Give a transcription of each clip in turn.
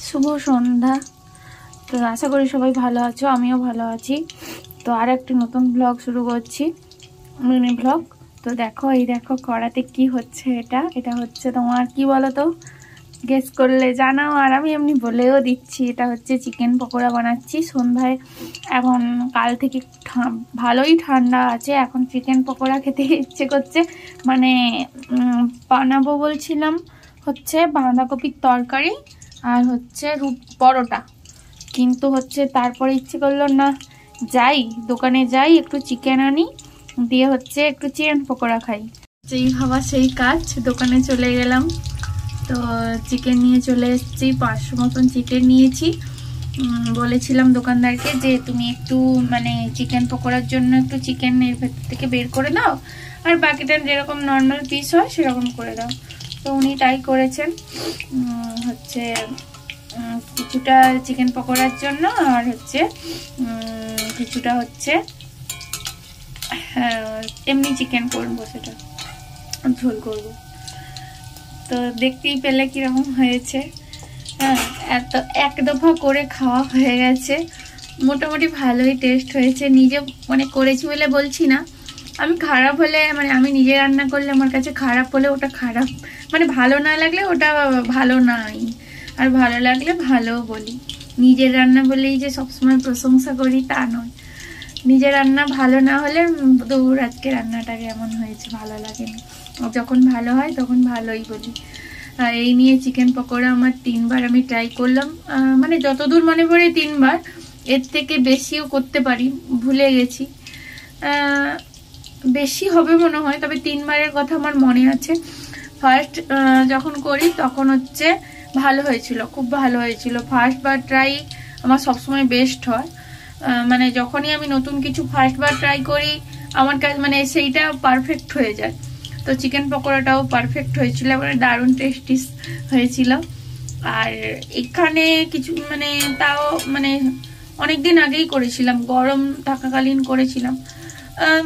শুভ সন্ধ্যা। তো আশা করি সবাই ভালো আছো, আমিও ভালো আছি। তো আর একটা নতুন ব্লগ শুরু করছি, মিনি ব্লগ। তো দেখো, এই দেখো কড়াতে কি হচ্ছে। এটা হচ্ছে তোমার কি বলো তো, গেস করলে জানাও, আর আমি এমনি বলেও দিচ্ছি। এটা হচ্ছে চিকেন পকোড়া বানাচ্ছি সন্ধ্যায়। এখন কাল থেকে ভালোই ঠান্ডা আছে, এখন চিকেন পকোড়া খেতে ইচ্ছে করছে। মানে বানাবো বলছিলাম হচ্ছে বাঁধাকপির তরকারি আর হচ্ছে পরোটা, কিন্তু হচ্ছে তারপরে ইচ্ছে করলো না, যাই দোকানে যাই একটু চিকেন আনি, দিয়ে হচ্ছে একটু চিকেন পকোড়া খাই। যেই ভাবা সেই কাজ, দোকানে চলে গেলাম। তো চিকেন নিয়ে চলে এসেছি, 500 মতন চিকেন নিয়েছি। বলেছিলাম দোকানদারকে যে তুমি একটু মানে চিকেন পকোড়ার জন্য একটু চিকেনের ভেতর থেকে বের করে দাও, আর বাকিটা যেরকম নর্মাল পিস হয় সেরকম করে দাও। তো উনি তাই করেছেন। হচ্ছে কিছুটা চিকেন পকোড়ার জন্য, আর হচ্ছে কিছুটা হচ্ছে এমনি চিকেন করবো, সেটা ঝোল করবো। তো দেখতেই পেলে কিরকম হয়েছে। হ্যাঁ, এত এক দফা করে খাওয়া হয়ে গেছে, মোটামুটি ভালোই টেস্ট হয়েছে। নিজে মানে করেছি বলে বলছি না, আমি খারাপ হলে মানে আমি নিজে রান্না করলে আমার কাছে খারাপ হলে ওটা খারাপ, মানে ভালো না লাগলে ওটা ভালো নাই, আর ভালো লাগলে ভালো বলি। নিজের রান্না বলেই যে সবসময় প্রশংসা করি তা নয়। নিজের রান্না ভালো না হলে দৌড় আজকে রান্নাটা কেমন হয়েছে ভালো লাগেনি, যখন ভালো হয় তখন ভালোই বলি। এই নিয়ে চিকেন পকোড়া আমার 3বার আমি ট্রাই করলাম, মানে যতদূর মনে পড়ে 3বার, এর থেকে বেশিও করতে পারি, ভুলে গেছি। বেশি হবে মনে হয়, তবে 3বারের কথা আমার মনে আছে। ফার্স্ট যখন করি তখন হচ্ছে ভালো হয়েছিল, খুব ভালো হয়েছিল। ফার্স্টবার ট্রাই আমার সবসময় বেস্ট হয়, মানে যখনই আমি নতুন কিছু ফার্স্টবার ট্রাই করি আমার কাছে মানে সেইটা পারফেক্ট হয়ে যায়। তো চিকেন পকোড়াটাও পারফেক্ট হয়েছিল, মানে দারুণ টেস্টি হয়েছিল। আর এখানে কিছু মানে তাও মানে অনেকদিন আগেই করেছিলাম, গরম থাকাকালীন করেছিলাম।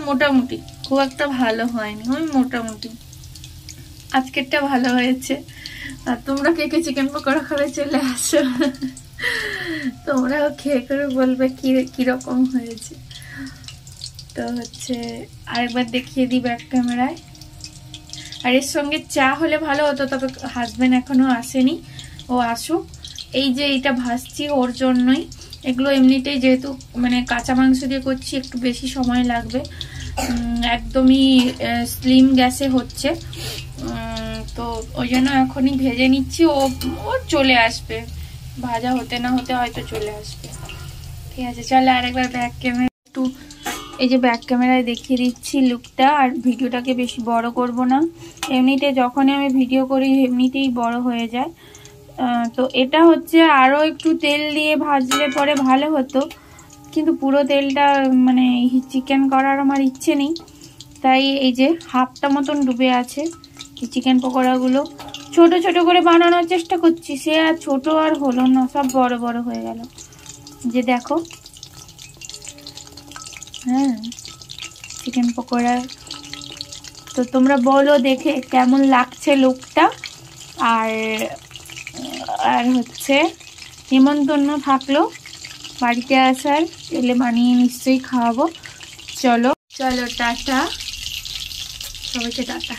মোটামুটি খুব একটা ভালো হয়নি, ওই মোটামুটি। আজকেরটা ভালো হয়েছে। আর তোমরা কে কে চিকেন পকোড়া খাবে চলে আসো, তোমরাও খেয়ে করে বলবে কিরকম হয়েছে। তো হচ্ছে আরেকবার দেখিয়ে দিই ব্যাক ক্যামেরায়। আর এর সঙ্গে চা হলে ভালো হতো, তবে হাজবেন্ড এখনো আসেনি, ও আসুক। এই যে এটা ভাজছি ওর জন্যই, এগুলো এমনিতেই যেহেতু মানে কাঁচা মাংস দিয়ে করছি একটু বেশি সময় লাগবে, একদমই স্লিম গ্যাসে হচ্ছে। তো ওই জন্য এখনই ভেজে নিচ্ছি, ও চলে আসবে, ভাজা হতে না হতে হয়তো চলে আসবে। ঠিক আছে, চলো আরেকবার ব্যাক ক্যামেরা একটু, এই যে ব্যাক ক্যামেরায় দেখিয়ে দিচ্ছি লুকটা। আর ভিডিওটাকে বেশি বড় করব না, এমনিতে যখনই আমি ভিডিও করি এমনিতেই বড় হয়ে যায়। তো এটা হচ্ছে আরও একটু তেল দিয়ে ভাজলে পরে ভালো হতো, কিন্তু পুরো তেলটা মানে চিকেন করার আমার ইচ্ছে নেই, তাই এই যে হাফটা মতন ডুবে আছে। এই চিকেন পকোড়াগুলো ছোট ছোট করে বানানোর চেষ্টা করছি, সে আর ছোট আর হলো না, সব বড় বড় হয়ে গেল। যে দেখো, হ্যাঁ চিকেন পকোড়া। তো তোমরা বলো দেখে কেমন লাগছে লুকটা। আর আর হচ্ছে নিমন্ত্রণ থাকলো বাড়িতে আসার, এলে বানিয়ে নিশ্চয়ই খাওয়াবো। চলো চলো টাটা, সবাইকে টাটা।